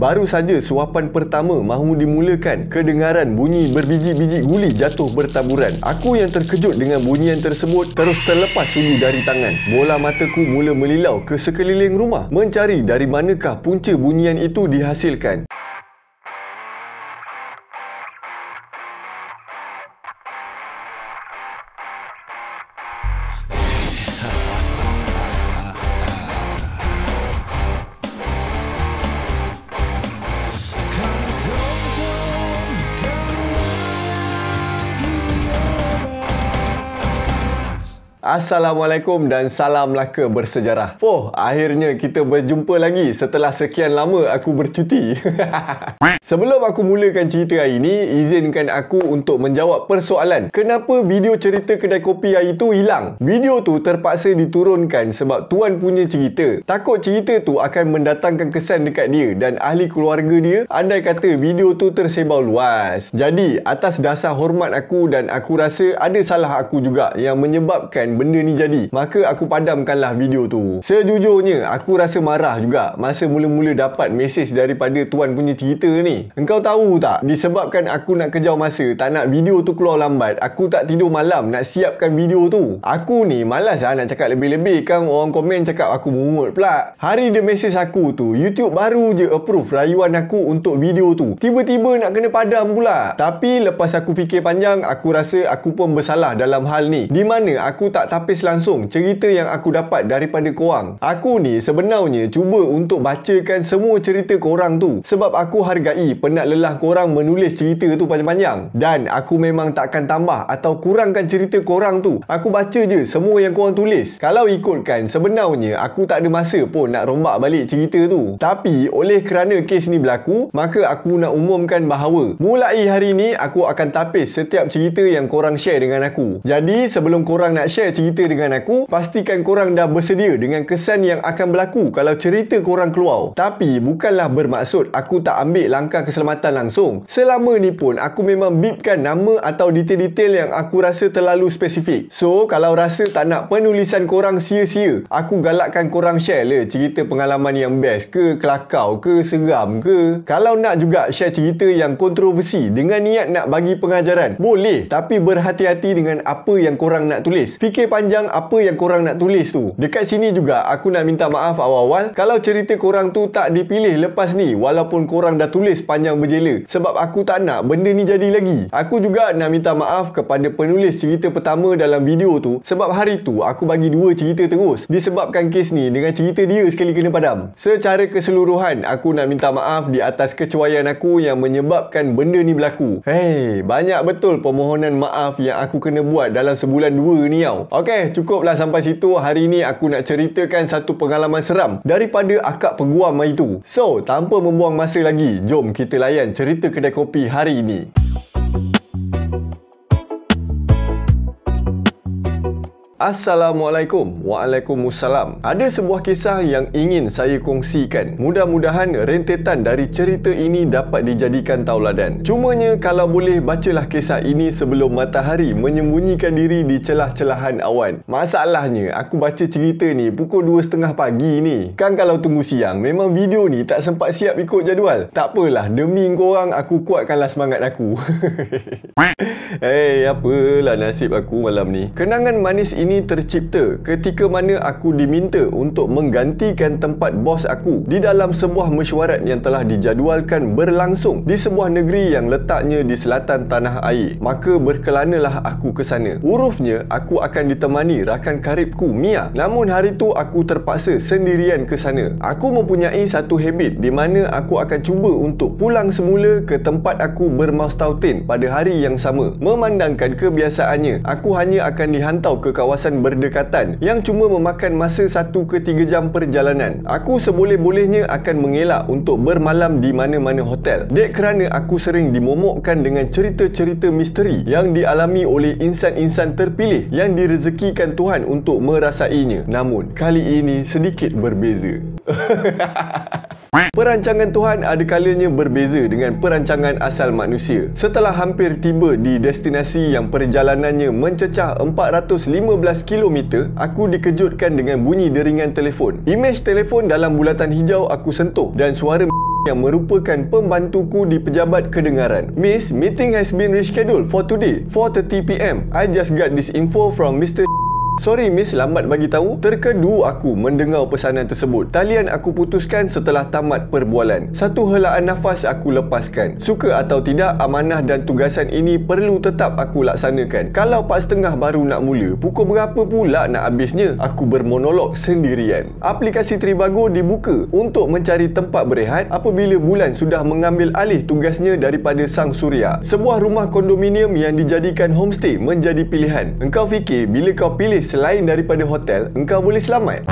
Baru saja suapan pertama mahu dimulakan, kedengaran bunyi berbiji-biji guli jatuh bertaburan. Aku yang terkejut dengan bunyian tersebut terus terlepas sulu dari tangan. Bola mataku mula melilau ke sekeliling rumah, mencari dari manakah punca bunyian itu dihasilkan. Assalamualaikum dan salam laka bersejarah. Akhirnya kita berjumpa lagi setelah sekian lama aku bercuti. Sebelum aku mulakan cerita hari ini, izinkan aku untuk menjawab persoalan kenapa video cerita kedai kopi hari itu hilang. Video tu terpaksa diturunkan sebab tuan punya cerita takut cerita tu akan mendatangkan kesan dekat dia dan ahli keluarga dia, andai kata video tu tersebar luas. Jadi atas dasar hormat aku dan aku rasa ada salah aku juga yang menyebabkan benda ni jadi, maka aku padamkanlah video tu. Sejujurnya aku rasa marah juga masa mula-mula dapat mesej daripada tuan punya cerita ni. Engkau tahu tak, disebabkan aku nak kejar masa, tak nak video tu keluar lambat, aku tak tidur malam nak siapkan video tu. Aku ni malas lah nak cakap lebih-lebih, kan orang komen cakap aku mungut pula. Hari dia mesej aku tu, YouTube baru je approve rayuan aku untuk video tu, tiba-tiba nak kena padam pula. Tapi lepas aku fikir panjang, aku rasa aku pun bersalah dalam hal ni, di mana aku tak tapis langsung cerita yang aku dapat daripada korang. Aku ni sebenarnya cuba untuk bacakan semua cerita korang tu, sebab aku hargai penat lelah korang menulis cerita tu panjang-panjang. Dan aku memang takkan tambah atau kurangkan cerita korang tu. Aku baca je semua yang korang tulis. Kalau ikutkan, sebenarnya aku tak ada masa pun nak rombak balik cerita tu. Tapi oleh kerana kes ni berlaku, maka aku nak umumkan bahawa mulai hari ni aku akan tapis setiap cerita yang korang share dengan aku. Jadi sebelum korang nak share cerita dengan aku, pastikan korang dah bersedia dengan kesan yang akan berlaku kalau cerita korang keluar. Tapi bukanlah bermaksud aku tak ambil langkah keselamatan langsung. Selama ni pun aku memang bipkan nama atau detail-detail yang aku rasa terlalu spesifik. So kalau rasa tak nak penulisan korang sia-sia, aku galakkan korang share le cerita pengalaman yang best ke, kelakau ke, seram ke. Kalau nak juga share cerita yang kontroversi dengan niat nak bagi pengajaran, boleh. Tapi berhati-hati dengan apa yang korang nak tulis. Fikir panjang apa yang korang nak tulis tu. Dekat sini juga aku nak minta maaf awal-awal kalau cerita korang tu tak dipilih lepas ni, walaupun korang dah tulis panjang berjela, sebab aku tak nak benda ni jadi lagi. Aku juga nak minta maaf kepada penulis cerita pertama dalam video tu, sebab hari tu aku bagi dua cerita terus disebabkan kes ni dengan cerita dia sekali kena padam. Secara keseluruhan aku nak minta maaf di atas kecuaian aku yang menyebabkan benda ni berlaku. Banyak betul permohonan maaf yang aku kena buat dalam sebulan dua ni tau. Okey, cukuplah sampai situ. Hari ni aku nak ceritakan satu pengalaman seram daripada akak peguam itu. So, tanpa membuang masa lagi, jom kita layan cerita kedai kopi hari ini. Assalamualaikum. Waalaikumsalam. Ada sebuah kisah yang ingin saya kongsikan. Mudah-mudahan rentetan dari cerita ini dapat dijadikan tauladan. Cumanya kalau boleh, bacalah kisah ini sebelum matahari menyembunyikan diri di celah-celahan awan. Masalahnya, aku baca cerita ni pukul 2.30 pagi ni. Kan kalau tunggu siang, memang video ni tak sempat siap ikut jadual. Tak apalah, demi korang aku kuatkanlah semangat aku. Apalah nasib aku malam ni. Kenangan manis ini tercipta ketika mana aku diminta untuk menggantikan tempat bos aku di dalam sebuah mesyuarat yang telah dijadualkan berlangsung di sebuah negeri yang letaknya di selatan tanah air. Maka berkelanalah aku ke sana. Urufnya aku akan ditemani rakan karibku Mia. Namun hari tu aku terpaksa sendirian ke sana. Aku mempunyai satu habit di mana aku akan cuba untuk pulang semula ke tempat aku bermastautin pada hari yang sama. Memandangkan kebiasaannya, aku hanya akan dihantau ke kawasan berdekatan yang cuma memakan masa 1 ke 3 jam perjalanan. Aku seboleh-bolehnya akan mengelak untuk bermalam di mana-mana hotel. Dek kerana aku sering dimomokkan dengan cerita-cerita misteri yang dialami oleh insan-insan terpilih yang direzekikan Tuhan untuk merasainya. Namun, kali ini sedikit berbeza. Perancangan Tuhan ada kalanya berbeza dengan perancangan asal manusia. Setelah hampir tiba di destinasi yang perjalanannya mencecah 415 km, aku dikejutkan dengan bunyi deringan telefon. Imej telefon dalam bulatan hijau aku sentuh dan suara yang merupakan pembantuku di pejabat kedengaran. Miss, meeting has been rescheduled for today, 4:30 PM. I just got this info from Mr. Sorry miss, lambat bagi tahu. Terkedu aku mendengar pesanan tersebut. Talian aku putuskan setelah tamat perbualan. Satu helaan nafas aku lepaskan. Suka atau tidak, amanah dan tugasan ini perlu tetap aku laksanakan. Kalau 4:30 baru nak mula, pukul berapa pula nak habisnya? Aku bermonolog sendirian. Aplikasi Trivago dibuka untuk mencari tempat berehat apabila bulan sudah mengambil alih tugasnya daripada sang suria. Sebuah rumah kondominium yang dijadikan homestay menjadi pilihan. Engkau fikir bila kau pilih selain daripada hotel, engkau boleh selamat?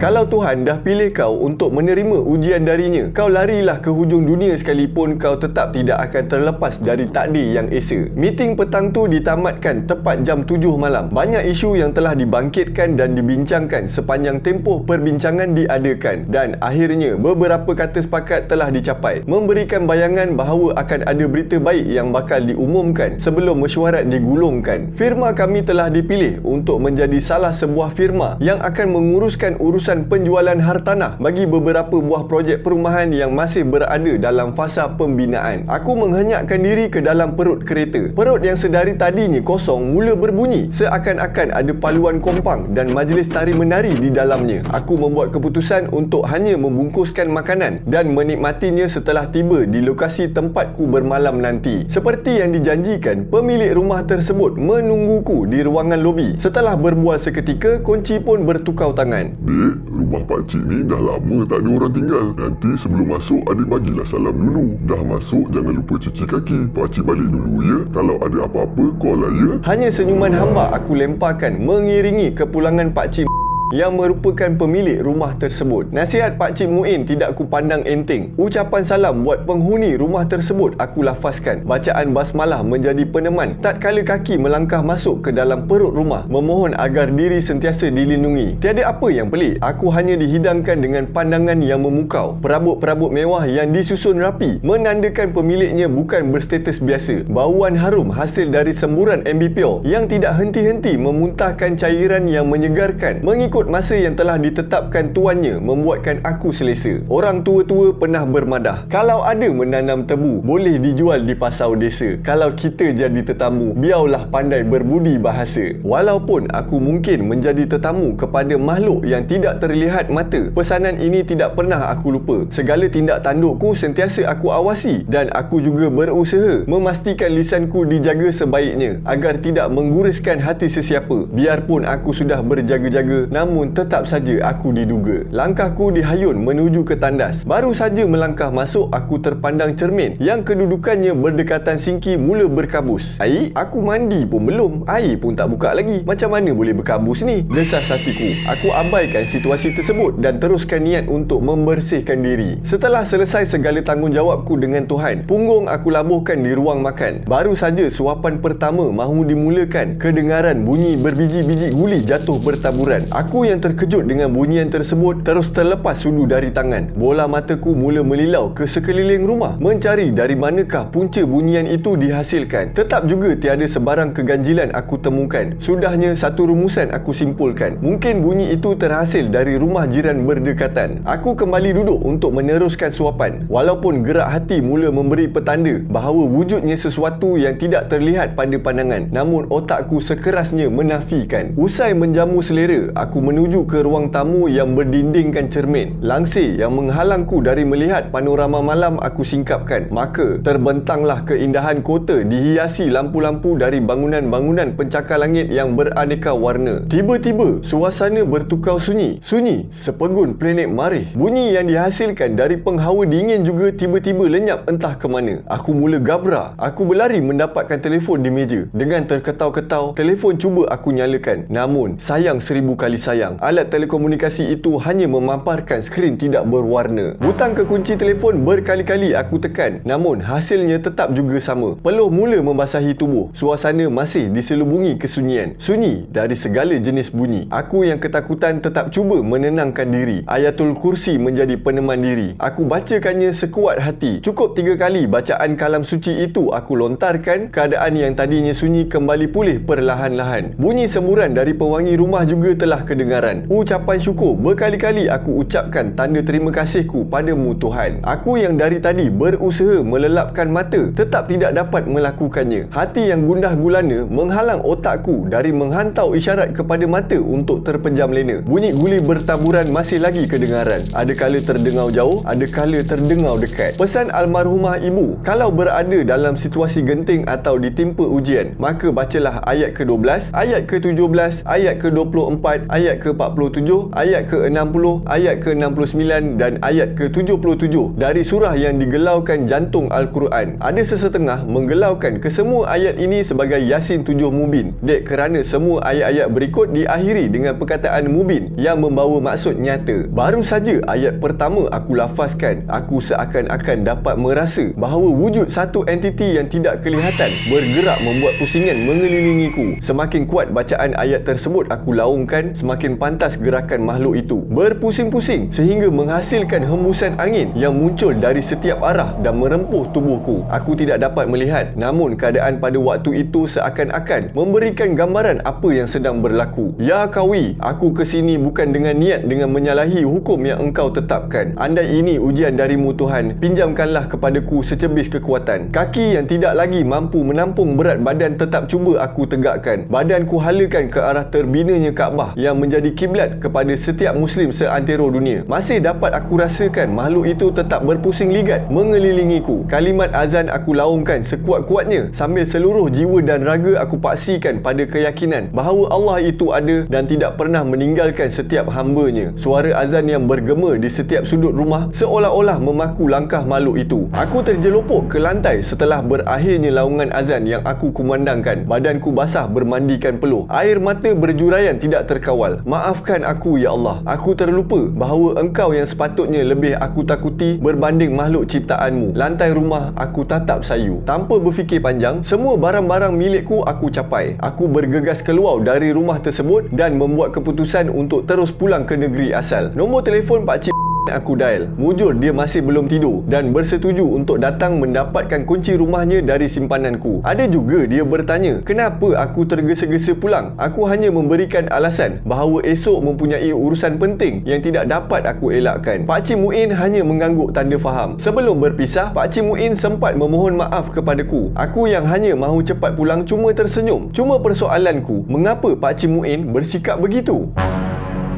Kalau Tuhan dah pilih kau untuk menerima ujian darinya, kau larilah ke hujung dunia sekalipun, kau tetap tidak akan terlepas dari takdir yang esa. Meeting petang tu ditamatkan tepat jam 7 malam. Banyak isu yang telah dibangkitkan dan dibincangkan sepanjang tempoh perbincangan diadakan, dan akhirnya beberapa kata sepakat telah dicapai, memberikan bayangan bahawa akan ada berita baik yang bakal diumumkan sebelum mesyuarat digulungkan. Firma kami telah dipilih untuk menjadi salah sebuah firma yang akan menguruskan urusan penjualan hartanah bagi beberapa buah projek perumahan yang masih berada dalam fasa pembinaan. Aku menghenyakkan diri ke dalam perut kereta. Perut yang sedari tadinya kosong mula berbunyi seakan-akan ada paluan kompang dan majlis tari menari di dalamnya. Aku membuat keputusan untuk hanya membungkuskan makanan dan menikmatinya setelah tiba di lokasi tempatku bermalam nanti. Seperti yang dijanjikan, pemilik rumah tersebut menungguku di ruangan lobi. Setelah berbual seketika, kunci pun bertukar tangan. Dek, rumah pakcik ni dah lama tak ada orang tinggal. Nanti sebelum masuk, adik bagilah salam dulu. Dah masuk, jangan lupa cuci kaki. Pakcik balik dulu ya. Kalau ada apa-apa, call lah ya. Hanya senyuman hamba aku lemparkan mengiringi kepulangan pakcik yang merupakan pemilik rumah tersebut. Nasihat Pakcik Muin tidak ku pandang enteng. Ucapan salam buat penghuni rumah tersebut aku lafazkan. Bacaan basmalah menjadi peneman tatkala kaki melangkah masuk ke dalam perut rumah, memohon agar diri sentiasa dilindungi. Tiada apa yang pelik, aku hanya dihidangkan dengan pandangan yang memukau. Perabot-perabot mewah yang disusun rapi menandakan pemiliknya bukan berstatus biasa. Bauan harum hasil dari semburan MBPO yang tidak henti-henti memuntahkan cairan yang menyegarkan mengikut masa yang telah ditetapkan tuannya membuatkan aku selesa. Orang tua-tua pernah bermadah, kalau ada menanam tebu, boleh dijual di pasar desa. Kalau kita jadi tetamu, biarlah pandai berbudi bahasa. Walaupun aku mungkin menjadi tetamu kepada makhluk yang tidak terlihat mata, pesanan ini tidak pernah aku lupa. Segala tindak tandukku sentiasa aku awasi, dan aku juga berusaha memastikan lisanku dijaga sebaiknya agar tidak mengguriskan hati sesiapa. Biarpun aku sudah berjaga-jaga, namun tetap saja aku diduga. Langkahku dihayun menuju ke tandas. Baru saja melangkah masuk, aku terpandang cermin yang kedudukannya berdekatan sinki mula berkabus. Air? Aku mandi pun belum, air pun tak buka lagi. Macam mana boleh berkabus ni? Desas hatiku. Aku abaikan situasi tersebut dan teruskan niat untuk membersihkan diri. Setelah selesai segala tanggungjawabku dengan Tuhan, punggung aku labuhkan di ruang makan. Baru saja suapan pertama mahu dimulakan, kedengaran bunyi berbiji-biji guli jatuh bertaburan. Aku yang terkejut dengan bunyian tersebut terus terlepas sudu dari tangan. Bola mataku mula melilau ke sekeliling rumah, mencari dari manakah punca bunyian itu dihasilkan. Tetap juga tiada sebarang keganjilan aku temukan. Sudahnya satu rumusan aku simpulkan. Mungkin bunyi itu terhasil dari rumah jiran berdekatan. Aku kembali duduk untuk meneruskan suapan. Walaupun gerak hati mula memberi petanda bahawa wujudnya sesuatu yang tidak terlihat pada pandangan, namun otakku sekerasnya menafikan. Usai menjamu selera, aku menuju ke ruang tamu yang berdindingkan cermin. Langsir yang menghalangku dari melihat panorama malam aku singkapkan. Maka terbentanglah keindahan kota dihiasi lampu-lampu dari bangunan-bangunan pencakar langit yang beraneka warna. Tiba-tiba suasana bertukar sunyi. Sunyi sepegun planet marih. Bunyi yang dihasilkan dari penghawa dingin juga tiba-tiba lenyap entah ke mana. Aku mula gabra. Aku berlari mendapatkan telefon di meja. Dengan terketau-ketau, telefon cuba aku nyalakan. Namun sayang 1000 kali sayang, alat telekomunikasi itu hanya memaparkan skrin tidak berwarna. Butang kekunci telefon berkali-kali aku tekan, namun hasilnya tetap juga sama. Peluh mula membasahi tubuh. Suasana masih diselubungi kesunyian. Sunyi dari segala jenis bunyi. Aku yang ketakutan tetap cuba menenangkan diri. Ayatul Kursi menjadi peneman diri. Aku bacakannya sekuat hati. Cukup 3 kali bacaan kalam suci itu aku lontarkan, keadaan yang tadinya sunyi kembali pulih perlahan-lahan. Bunyi semburan dari pewangi rumah juga telah kedengaran. kedengaran. Ucapan syukur, berkali-kali aku ucapkan tanda terima kasihku padamu Tuhan. Aku yang dari tadi berusaha melelapkan mata, tetap tidak dapat melakukannya. Hati yang gundah gulana menghalang otakku dari menghantau isyarat kepada mata untuk terpejam lena. Bunyi guli bertaburan masih lagi kedengaran. Ada kala terdengar jauh, ada kala terdengar dekat. Pesan almarhumah ibu, kalau berada dalam situasi genting atau ditimpa ujian, maka bacalah ayat ke-12, ayat ke-17, ayat ke-24, ayat ke-47, ayat ke-60, ayat ke-69 dan ayat ke-77 dari surah yang digelaukan jantung Al-Quran. Ada sesetengah menggelaukan kesemua ayat ini sebagai Yasin 7 Mubin. Dek, kerana semua ayat-ayat berikut diakhiri dengan perkataan Mubin yang membawa maksud nyata. Baru saja ayat pertama aku lafazkan, aku seakan-akan dapat merasa bahawa wujud satu entiti yang tidak kelihatan bergerak membuat pusingan mengelilingiku. Semakin kuat bacaan ayat tersebut aku laungkan, semakin pantas gerakan makhluk itu berpusing-pusing sehingga menghasilkan hembusan angin yang muncul dari setiap arah dan merempuh tubuhku. Aku tidak dapat melihat, namun keadaan pada waktu itu seakan-akan memberikan gambaran apa yang sedang berlaku. Ya Kawi, aku kesini bukan dengan niat dengan menyalahi hukum yang engkau tetapkan. Andai ini ujian darimu Tuhan, pinjamkanlah kepadaku secebis kekuatan. Kaki yang tidak lagi mampu menampung berat badan tetap cuba aku tegakkan. Badanku halakan ke arah terbinanya Kaabah yang menjadi kiblat kepada setiap Muslim seantero dunia. Masih dapat aku rasakan makhluk itu tetap berpusing ligat mengelilingiku. Kalimat azan aku laungkan sekuat-kuatnya sambil seluruh jiwa dan raga aku paksikan pada keyakinan bahawa Allah itu ada dan tidak pernah meninggalkan setiap hamba-Nya. Suara azan yang bergema di setiap sudut rumah seolah-olah memaku langkah makhluk itu. Aku terjelupuk ke lantai setelah berakhirnya laungan azan yang aku kumandangkan. Badanku basah bermandikan peluh. Air mata berjuraian tidak terkawal. Maafkan aku ya Allah. Aku terlupa bahawa Engkau yang sepatutnya lebih aku takuti berbanding makhluk ciptaanmu. Lantai rumah aku tatap sayu. Tanpa berfikir panjang, semua barang-barang milikku aku capai. Aku bergegas keluar dari rumah tersebut dan membuat keputusan untuk terus pulang ke negeri asal. Nombor telefon Pakcik aku dial. Mujur dia masih belum tidur dan bersetuju untuk datang mendapatkan kunci rumahnya dari simpananku. Ada juga dia bertanya, kenapa aku tergesa-gesa pulang? Aku hanya memberikan alasan bahawa esok mempunyai urusan penting yang tidak dapat aku elakkan. Pakcik Muin hanya mengangguk tanda faham. Sebelum berpisah, Pakcik Muin sempat memohon maaf kepadaku. Aku yang hanya mahu cepat pulang cuma tersenyum. Cuma persoalanku, mengapa Pakcik Muin bersikap begitu?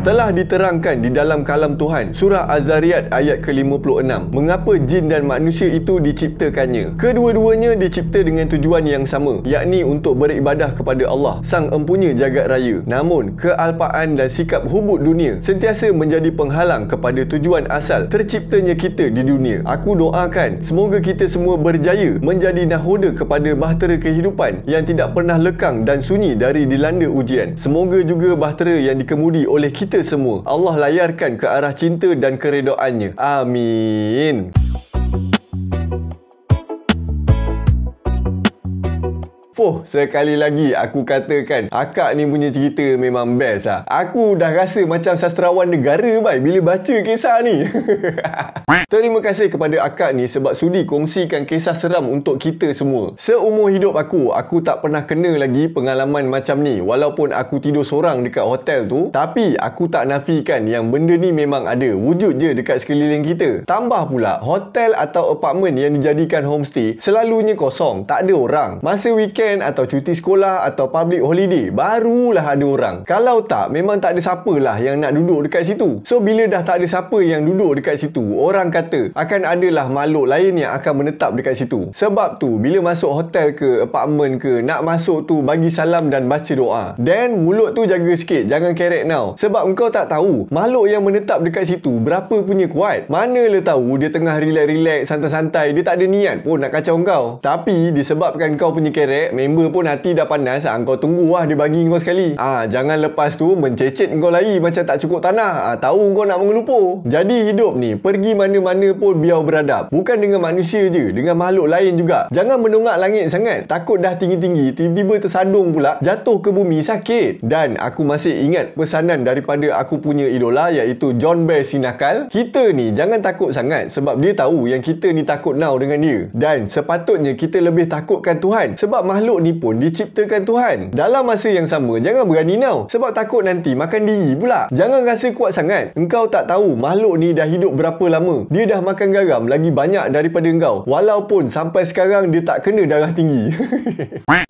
Telah diterangkan di dalam kalam Tuhan, surah Az-Zariyat ayat ke-56, mengapa jin dan manusia itu diciptakannya. Kedua-duanya dicipta dengan tujuan yang sama, yakni untuk beribadah kepada Allah, Sang Empunya Jagat Raya. Namun, kealpaan dan sikap hubud dunia sentiasa menjadi penghalang kepada tujuan asal terciptanya kita di dunia. Aku doakan, semoga kita semua berjaya menjadi nahoda kepada bahtera kehidupan yang tidak pernah lekang dan sunyi dari dilanda ujian. Semoga juga bahtera yang dikemudi oleh kita semua Allah layarkan ke arah cinta dan keredoannya. Amin. Sekali lagi aku katakan, akak ni punya cerita memang best lah. Aku dah rasa macam sastrawan negara bila baca kisah ni. Terima kasih kepada akak ni sebab sudi kongsikan kisah seram untuk kita semua. Seumur hidup aku tak pernah kena lagi pengalaman macam ni. Walaupun aku tidur seorang dekat hotel tu, tapi aku tak nafikan yang benda ni memang ada, wujud je dekat sekeliling kita. Tambah pula, hotel atau apartmen yang dijadikan homestay selalunya kosong, tak ada orang. Masa weekend atau cuti sekolah atau public holiday barulah ada orang. Kalau tak, memang tak ada siapa lah yang nak duduk dekat situ. So bila dah tak ada siapa yang duduk dekat situ, orang kata akan adalah makhluk lain yang akan menetap dekat situ. Sebab tu bila masuk hotel ke apartmen ke, nak masuk tu bagi salam dan baca doa. Dan mulut tu jaga sikit, jangan kerek now. Sebab engkau tak tahu makhluk yang menetap dekat situ berapa punya kuat. Manalah tahu dia tengah relax-relax, santai-santai, dia tak ada niat pun nak kacau kau. Tapi disebabkan kau punya kerek, member pun hati dah panas, kau tunggu lah dia bagi kau sekali. Jangan lepas tu mencecet kau lari macam tak cukup tanah. Tahu kau nak mengelupur. Jadi hidup ni, pergi mana-mana pun biar beradab. Bukan dengan manusia je, dengan makhluk lain juga. Jangan menongak langit sangat. Takut dah tinggi-tinggi, tiba-tiba tersadung pula, jatuh ke bumi, sakit. Dan aku masih ingat pesanan daripada aku punya idola, iaitu John Bear Sinakal. Kita ni jangan takut sangat sebab dia tahu yang kita ni takut now dengan dia. Dan sepatutnya kita lebih takutkan Tuhan sebab makhluk makhluk ni pun diciptakan Tuhan. Dalam masa yang sama, jangan berani now, sebab takut nanti makan diri pula. Jangan rasa kuat sangat. Engkau tak tahu makhluk ni dah hidup berapa lama. Dia dah makan garam lagi banyak daripada engkau, walaupun sampai sekarang dia tak kena darah tinggi.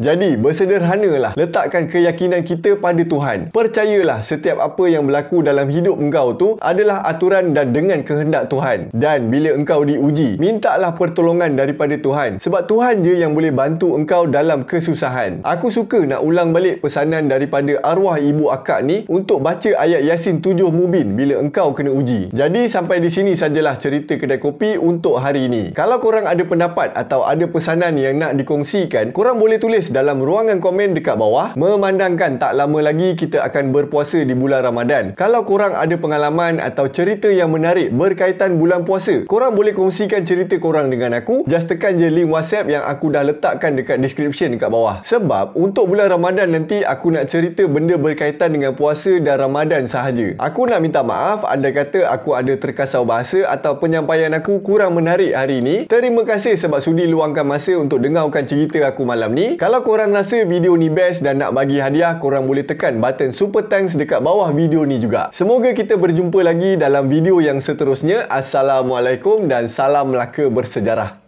Jadi bersederhanalah, letakkan keyakinan kita pada Tuhan. Percayalah setiap apa yang berlaku dalam hidup engkau tu adalah aturan dan dengan kehendak Tuhan. Dan bila engkau diuji, mintalah pertolongan daripada Tuhan, sebab Tuhan je yang boleh bantu engkau dalam kesusahan. Aku suka nak ulang balik pesanan daripada arwah ibu akak ni untuk baca ayat Yasin 7 Mubin bila engkau kena uji. Jadi sampai di sini sajalah cerita Kedai Kopi untuk hari ini. Kalau korang ada pendapat atau ada pesanan yang nak dikongsikan, korang boleh tulis dalam ruangan komen dekat bawah. Memandangkan tak lama lagi kita akan berpuasa di bulan Ramadan. Kalau korang ada pengalaman atau cerita yang menarik berkaitan bulan puasa, korang boleh kongsikan cerita korang dengan aku. Just tekan je link WhatsApp yang aku dah letakkan dekat description dekat bawah. Sebab untuk bulan Ramadan nanti aku nak cerita benda berkaitan dengan puasa dan Ramadan sahaja. Aku nak minta maaf andai kata aku ada terkasar bahasa atau penyampaian aku kurang menarik hari ini. Terima kasih sebab sudi luangkan masa untuk dengarkan cerita aku malam ni. Kalau korang rasa video ni best dan nak bagi hadiah, korang boleh tekan button super thanks dekat bawah video ni juga. Semoga kita berjumpa lagi dalam video yang seterusnya. Assalamualaikum dan salam Melaka bersejarah.